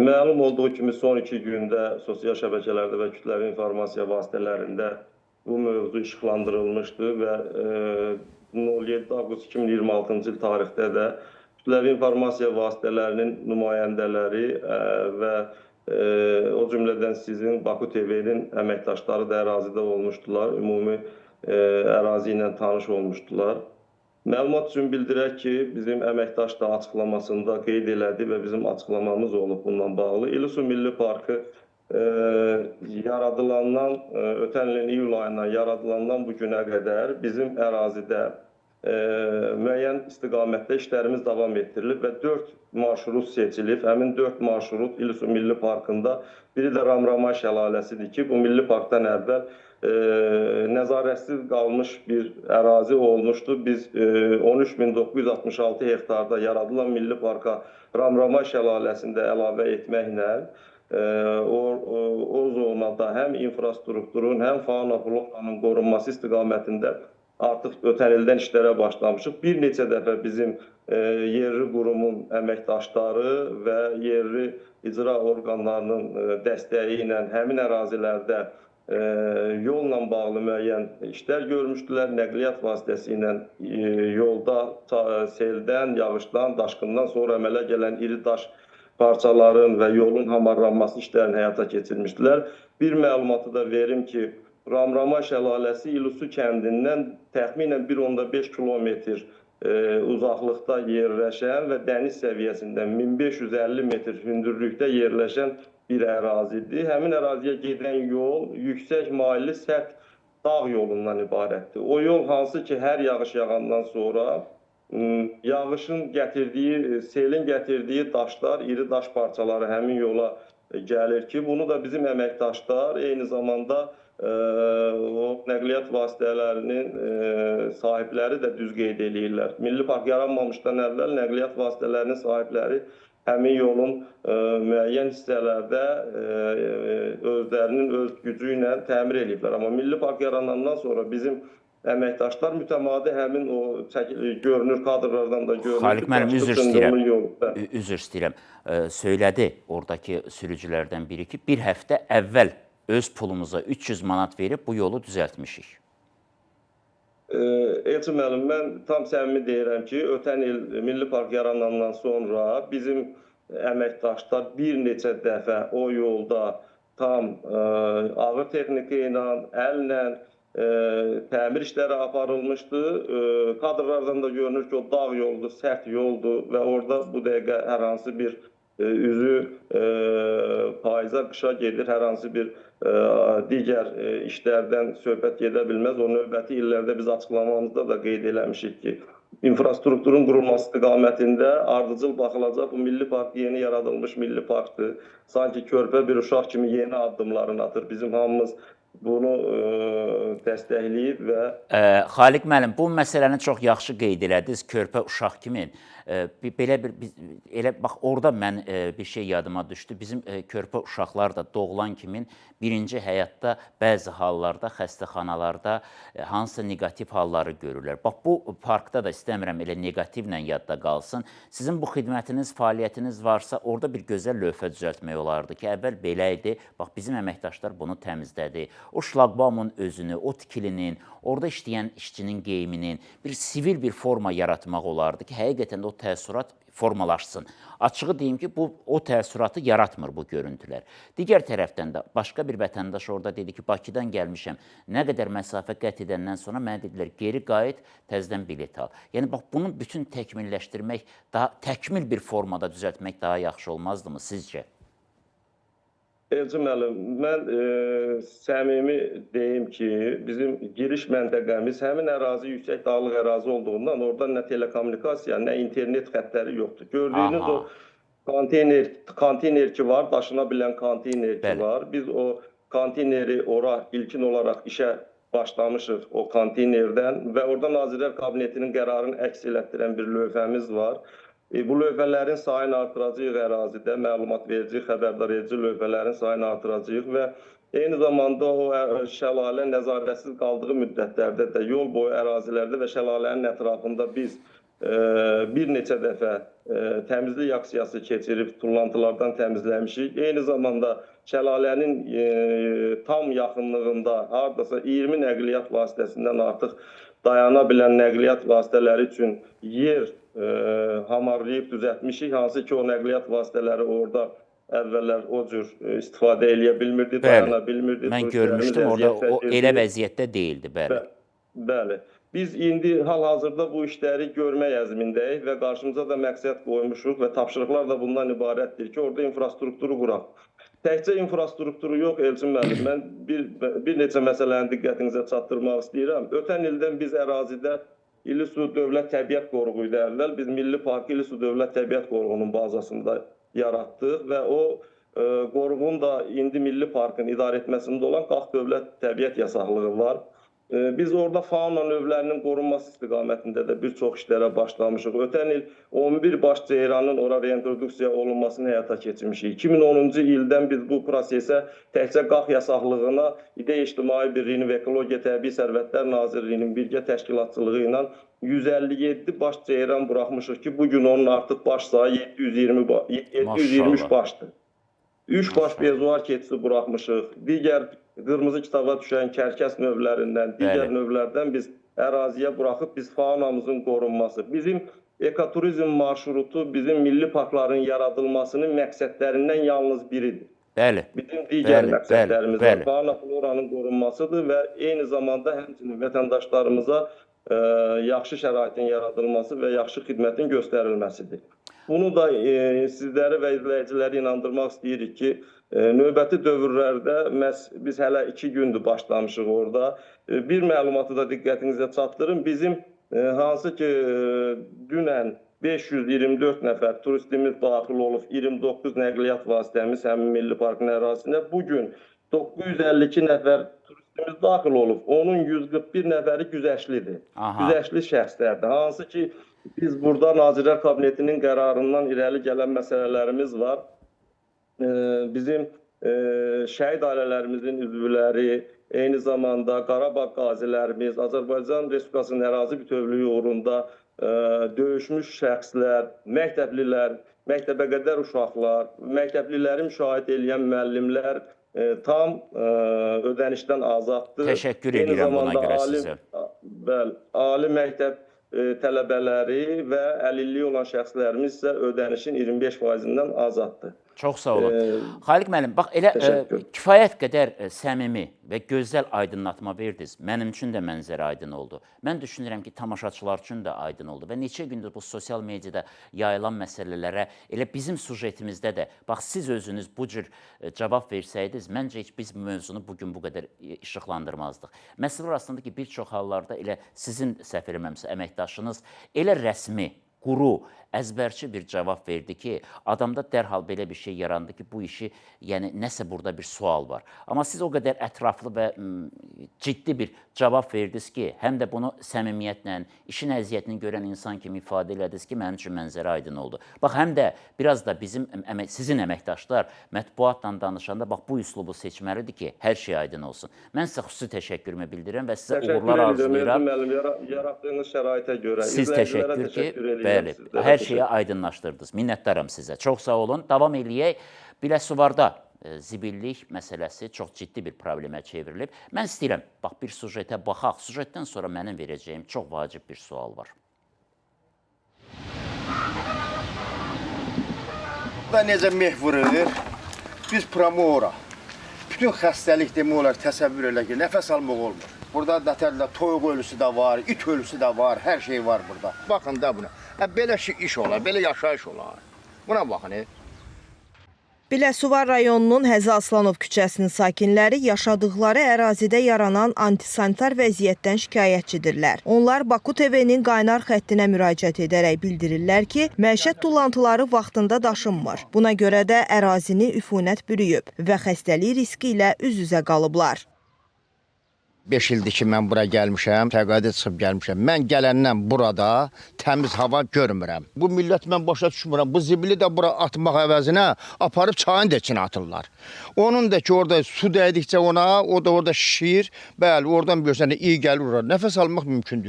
Məlum olduğu kimi son 2 gündə sosial şəbəkələrdə və kütləvi informasiya vasitələrində bu mövzu işıqlandırılmışdı və 07 avqust 2026-cı il tarixdə də kütləvi informasiya vasitələrinin nümayəndələri və o cümlədən sizin Baku TV-nin əməkdaşları da ərazidə olmuşdular, ümumi ərazi ilə tanış olmuşdular. Məlumat üçün bildirək ki, bizim əməkdaş da açıqlamasında qeyd elədi və bizim açıqlamamız olub bununla bağlı. İlüsu Milli Parkı yaradılandan, ötən ilin iyul ayından yaradılandan bu günə qədər bizim ərazidə müəyyən istiqamətdə işlərimiz davam etdirilib və 4 marşrut seçilib. Həmin 4 marşrut İlüsu Milli Parkında biri də Ramramay şəlaləsidir ki, bu Milli Parkdan əvvəl nəzarətsiz qalmış bir ərazi olmuşdu. Biz 13.966 hektarda yaradılan Milli Parka Ramramay şəlaləsində əlavə etməklə o zonada həm infrastrukturun, həm fauna floranın qorunması istiqamətində artıq ötən ildən işlərə başlamışıq. Bir neçə dəfə bizim yerli qurumun əməkdaşları və yerli icra orqanlarının dəstəyi ilə həmin ərazilərdə yolla bağlı müəyyən işlər görmüşdülər. Nəqliyyat vasitəsi ilə yolda seldən, yağışdan, daşqından sonra əmələ gələn iri daş parçaların və yolun hamarlanması işlərini həyata keçirmişdilər. Bir məlumatı da verim ki, Ramramay şəlaləsi İlüsu kəndindən təxminən 1,5 kilometr uzaqlıqda yerləşən və dəniz səviyyəsindən 1550 metr hündürlükdə yerləşən bir ərazidir. Həmin əraziyə gedən yol yüksək mailli sərt dağ yolundan ibarətdir. O yol hansı ki, hər yağış yağandan sonra yağışın gətirdiyi, selin gətirdiyi daşlar, iri daş parçaları həmin yola gəlir ki, bunu da bizim əməkdaşlar eyni zamanda o nəqliyyat vasitələrinin sahibləri də düz qeyd edirlər. Milli Park yaranmamışdan əvvəl nəqliyyat vasitələrinin sahibləri həmin yolun müəyyən hissələrdə özlərinin öz gücü ilə təmir ediblər. Amma Milli Park yaranandan sonra bizim əməkdaşlar mütəmadi həmin o görünür, kadrlardan da görünür. Xaliq müəllim, üzr istəyirəm. Söylədi oradakı sürücülərdən biri ki, bir həftə əvvəl öz pulumuza 300 manat verib bu yolu düzəltmişik. Elçin müəllim, mən tam səmimi deyirəm ki, ötən il Milli Park yaranandan sonra bizim əməkdaşlar bir neçə dəfə o yolda tam ağır texnika ilə, əllə təmir işləri aparılmışdı. Kadrlardan da görünür ki, o dağ yoldur, sərt yoldur və orada bu dəqiqə hər hansı bir üzü payıza, qışa gedir, hər hansı bir digər işlərdən söhbət gedə bilməz. O növbəti illərdə biz açıqlamamızda da qeyd eləmişik ki, infrastrukturun qurulması istiqamətində ardıcıl baxılacaq. Bu Milli Park yeni yaradılmış Milli Parkdır. Sanki körpə bir uşaq kimi yeni addımlarını atır. Bizim hamımız bunu dəstəkləyib və... Xaliq müəllim, bu məsələni çox yaxşı qeyd elədiniz, körpə uşaq kimi. Bax, orada mən bir şey yadıma düşdü. Bizim körpə uşaqlar da doğulan kimin birinci həyatda bəzi hallarda, xəstəxanalarda hansısa negativ halları görürlər. Bax, bu parkda da istəmirəm elə negativlə yadda qalsın. Sizin bu xidmətiniz, fəaliyyətiniz varsa, orada bir gözəl lövhə düzəltmək olardı ki, əvvəl belə idi, bax, bizim əməkdaşlar bunu təmizlədi. O şlaqbaumun özünü, o tikilinin, orada işləyən işçinin geyiminin bir sivil bir forma yaratmaq olardı ki, həqiqətən də o təəssürat formalaşsın. Açığı deyim ki, o təəssüratı yaratmır bu görüntülər. Digər tərəfdən də başqa bir vətəndaş orada dedi ki, Bakıdan gəlmişəm, nə qədər məsafə qət edəndən sonra mənə dedilər, geri qayıt, təzədən bilet al. Yəni, bax, bunu bütün təkmilləşdirmək, təkmil bir formada düzəltmək daha yaxşı olmazdımı sizcə? Elçin müəllim, mən səmimi deyim ki, bizim giriş məntəqəmiz həmin ərazi yüksək dağlıq ərazi olduğundan orada nə telekommunikasiya, nə internet xəttləri yoxdur. Gördüyünüz o konteyner ki var, daşına bilən konteyner ki var. Biz o konteyneri ora ilkin olaraq işə başlamışıq o konteynerdən və orada Nazirlər Kabinetinin qərarını əks elətdirən bir lövhəmiz var. Bu lövhələrin sayını artıracağıq ərazidə, məlumat verəcəyik, xəbərdar edici lövhələrin sayını artıracağıq və eyni zamanda o şəlalə nəzarətsiz qaldığı müddətlərdə də yol boyu ərazilərdə və şəlalənin ətrafında biz bir neçə dəfə təmizlik aksiyası keçirib tullantılardan təmizləmişik. Eyni zamanda şəlalənin tam yaxınlığında hardasa 20 nəqliyyat vasitəsindən artıq dayana bilən nəqliyyat vasitələri üçün yer hamarlayıb düzəltmişik. Hansı ki, o nəqliyyat vasitələri orada əvvəllər o cür istifadə eləyə bilmirdi, dayana bilmirdi. Mən görmüşdüm, orada o elə vəziyyətdə deyildi, bəli. Bəli. Biz indi hal-hazırda bu işləri görmək əzmindəyik və qarşımıza da məqsəd qoymuşuq və tapşırıqlar da bundan ibarətdir ki, orada infrastrukturu quraq. Təkcə infrastrukturu yox, Elçin müəllim, mən bir neçə məsələnin diqqətinizə çatdırmaq istəyirəm. Ötən ildən biz ərazidə İllisu Dövlət Təbiət Qoruğu idi əvvəl. Biz Milli Parkı İllisu Dövlət Təbiət Qoruğunun bazasında yaratdıq və o qoruğun da indi Milli Parkın idarə etməsində olan Qax Dövlət Təbiət Yasaqlığı var. Biz orada fauna növlərinin qorunması istiqamətində də bir çox işlərə başlamışıq. Ötən il 11 baş ceyranın ora reintroduksiya olunmasını həyata keçirmişik. 2010-cu ildən biz bu prosesə təkcə Qax Yasaqlığına İdeya İctimai Birliyinin və Ekologiya Təbii Sərvətlər Nazirliyinin birgə təşkilatçılığı ilə 157 baş ceyran buraxmışıq ki, bugün onun artıq baş sayı 723 başdır. 3 baş bezuar keçisi buraxmışıq. Digər qırmızı kitaba düşən kərkəs növlərindən, digər növlərdən biz əraziyə buraxıb biz faunamızın qorunması. Bizim ekoturizm marşrutu bizim milli parkların yaradılmasının məqsədlərindən yalnız biridir. Bəli. Bütün digər məqsədlərimiz var. Fauna floranın qorunmasıdır və eyni zamanda həmçinin vətəndaşlarımıza yaxşı şəraitin yaradılması və yaxşı xidmətin göstərilməsidir. Bunu da sizləri və izləyiciləri inandırmaq istəyirik ki, növbəti dövrlərdə biz hələ 2 gündür başlamışıq orada. Bir məlumatı da diqqətinizə çatdırım. Bizim hansı ki dünən 524 nəfər turistimiz daxil olub, 29 nəqliyyat vasitəmiz həmin Milli Parkın ərazisində. Bugün 952 nəfər turistimiz daxil olub. Onun 141 nəfəri güzəşlidir. Güzəşli şəxslərdir. Hansı ki biz burada Nazirlər Kabinetinin qərarından irəli gələn məsələlərimiz var. Bizim şəhid ailələrimizin üzvləri, eyni zamanda Qarabağ qazilərimiz, Azərbaycan Respublikasının ərazi bütövlüyü uğrunda döyüşmüş şəxslər, məktəblilər, məktəbə qədər uşaqlar, məktəbliləri müşahidə edən müəllimlər tam ödənişdən azaddır. Təşəkkür edirəm buna görə sizə. Bəli, ali məktəb tələbələri və əlilliyi olan şəxslərimiz isə ödənişin 25%-dən azaddır. Çox sağ olun. Xaliq müəllim, bax elə kifayət qədər səmimi və gözəl aydınlatma verdiniz. Mənim üçün də mənzərə aydın oldu. Mən düşünürəm ki, tamaşaçılar üçün də aydın oldu və neçə gündür bu sosial mediada yayılan məsələlərə elə bizim sujetimizdə də, bax siz özünüz bu cür cavab versəydiniz, məncə heç biz bu mövzunu bugün bu qədər işıqlandırmazdıq. Məsələ arasında ki, bir çox hallarda elə sizin səhv eləməmsə əməkdaşınız elə rəsmi, quru, əzbərçi bir cavab verdi ki, adamda dərhal belə bir şey yarandı ki, bu işi, yəni nəsə burada bir sual var. Amma siz o qədər ətraflı və ciddi bir cavab verdiniz ki, həm də bunu səmimiyyətlə, işin əziyyətini görən insan kimi ifadə elədiniz ki, mənim üçün mənzərə aydın oldu. Bax, həm də biraz da bizim, sizin əməkdaşlar mətbuatla danışanda, bax, bu üslubu seçməlidir ki, hər şey aydın olsun. Mən sizə xüsusi təşəkkürümü bildirirəm və sizə uğurlar arzulayıram. Yaratdığınız şəraitə görə. Siz təşəkkür ki, bəli, hər şeyi aydınlaşdırdınız. Minnətdaram sizə. Çox sağ olun. Davam eləyək. Biləsuvarda zibillik məsələsi çox ciddi bir problemə çevrilib. Mən istəyirəm, bax, bir sujetə baxaq. Sujetdən sonra mənim verəcəyim çox vacib bir sual var. Burada necə meh vurur, biz pramora. Bütün xəstəlik demək olar, təsəvvür elə ki, nəfəs almaq olmur. Burada nətərlə toyuq ölüsü də var, it ölüsü də var, hər şey var burada. Baxın da buna. Belə iş olar, belə yaşayış olar. Buna baxın. Biləsuvar rayonunun Həzi Aslanov küçəsinin sakinləri yaşadıkları ərazidə yaranan antisanitar vəziyyətdən şikayətçidirlər. Onlar Baku TV-nin qaynar xəttinə müraciət edərək bildirirlər ki, məişət tullantıları vaxtında daşınmır. Buna görə də ərazini üfunət bürüyüb və xəstəlik riski ilə üz-üzə qalıblar. 5 ildir ki, mən bura gəlmişəm, təqaüdə çıxıb gəlmişəm. Mən gələndən burada təmiz hava görmürəm. Bu millət mən başa düşmürəm. Bu zibili də bura atmaq əvəzinə aparıb çayın da içine atırlar. Onun da ki, orada su dəydikcə ona, o da orada şişir. Bəli, oradan bir sənə iyi gəlir ora. Nəfəs almaq mümkün deyil.